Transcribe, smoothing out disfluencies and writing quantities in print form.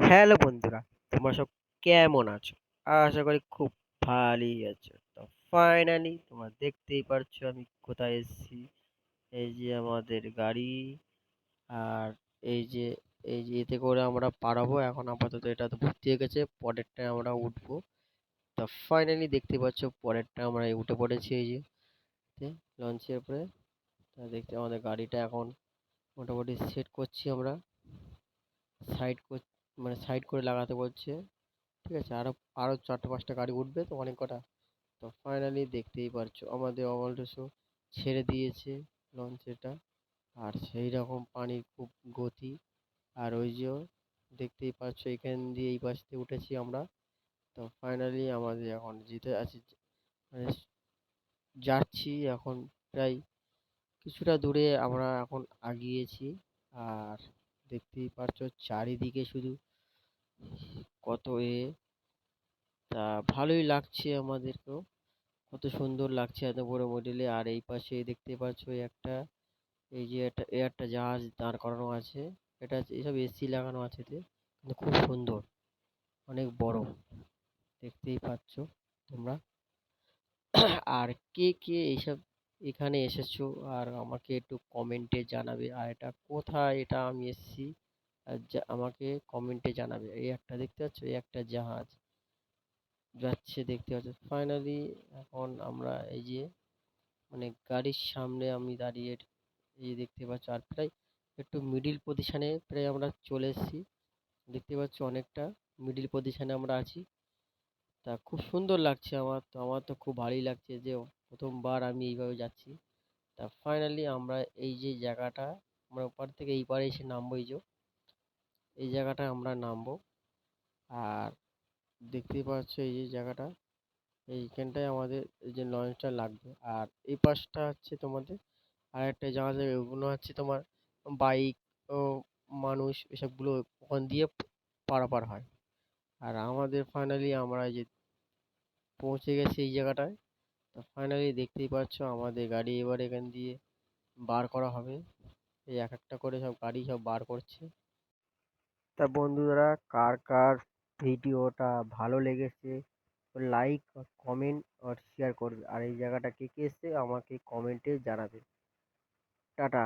Hello বন্ধুরা, তোমরা সব কেমন আছো? আশা করি খুব ভালোই আছো। তো ফাইনালি তোমরা দেখতেই পারছো আমি কোথায় এসেছি। এই যে আমাদের গাড়ি, আর এই যে এতে করে আমরা পার হবো। এখন আপাতত এটা তো ভর্তি হয়ে গেছে, পরেরটায় আমরা উঠবো। তো ফাইনালি দেখতে পাচ্ছ পরেরটা আমরা উঠে পড়েছি এই যে লঞ্চের উপরে। তা দেখতে আমাদের গাড়িটা এখন মোটামুটি সেট করছি আমরা। সাইড কর মানে সাইড করে লাগাতে বলছে। ঠিক আছে, আরো ৪টা ৫টা গাড়ি উঠবে তো অনেক কটা। তো ফাইনালি দেখতেই পারছো আমাদের অমলটুসু ছেড়ে দিয়েছে লঞ্চেটা। আর সেই রকম পানির খুব গতি। আর ওই যে দেখতেই পাচ্ছ এখান দিয়ে এই পাশ দিয়ে উঠেছি আমরা। তো ফাইনালি আমাদের এখন যেতে আছি, মানে যাচ্ছি এখন। প্রায় কিছুটা দূরে আমরা এখন আগিয়েছি। আর দেখতেই পারছো চারিদিকে শুধু কত তা ভালোই লাগছে আমাদেরকেও। কত সুন্দর লাগছে এত বড় মডেলে। আর এই পাশে দেখতে পাচ্ছ এই যে একটা জাহাজ দাঁড় করানো আছে। এসব এসি লাগানো আছে এতে, কিন্তু খুব সুন্দর, অনেক বড়। দেখতেই পাচ্ছ তোমরা। আর কে কে এইসব এখানে এসেছো আর আমাকে একটু কমেন্টে জানাবে। আর এটা কোথায় এটা আমি এসেছি, আর আমাকে কমেন্টে জানাবে। এই একটা দেখতে পাচ্ছ, এই একটা জাহাজ যাচ্ছে দেখতে পাচ্ছ। ফাইনালি এখন আমরা এই যে গাড়ির সামনে আমি দাঁড়িয়ে, এই যে দেখতে পাচ্ছ। আর প্রায় একটু মিডিল পজিশনে প্রায় আমরা চলে এসেছি। দেখতে পাচ্ছ অনেকটা মিডিল পজিশনে আমরা আছি। তা খুব সুন্দর লাগছে আমার তো খুব ভালোই লাগছে যে প্রথমবার আমি এইভাবে যাচ্ছি। তা ফাইনালি আমরা এই যে জায়গাটা, আমরা ওপার থেকে এই পারে এসে নামবো। এই জায়গাটায় আমরা নামবো। আর দেখতেই পাচ্ছ এই যে জায়গাটা, এইখানটায় আমাদের এই যে লঞ্চটা লাগবে। আর এই পাশটা হচ্ছে তোমাদের আর একটা জাহাজ, ওগুলো হচ্ছে তোমার বাইক ও মানুষ এসবগুলো ওখান দিয়ে পারাপার হয়। আর আমাদের ফাইনালি আমরা এই যে পৌঁছে গেছি এই জায়গাটায়। তো ফাইনালি দেখতেই পাচ্ছ আমাদের গাড়ি এবার এখান দিয়ে বার করা হবে। এই এক একটা করে সব গাড়ি সব বার করছে। তা বন্ধুরা, কার কার ভিডিওটা ভালো লেগেছে লাইক, কমেন্ট আর শেয়ার করবে। আর এই জায়গাটা কে কে এসছে আমাকে কমেন্টে জানাবে। টাটা।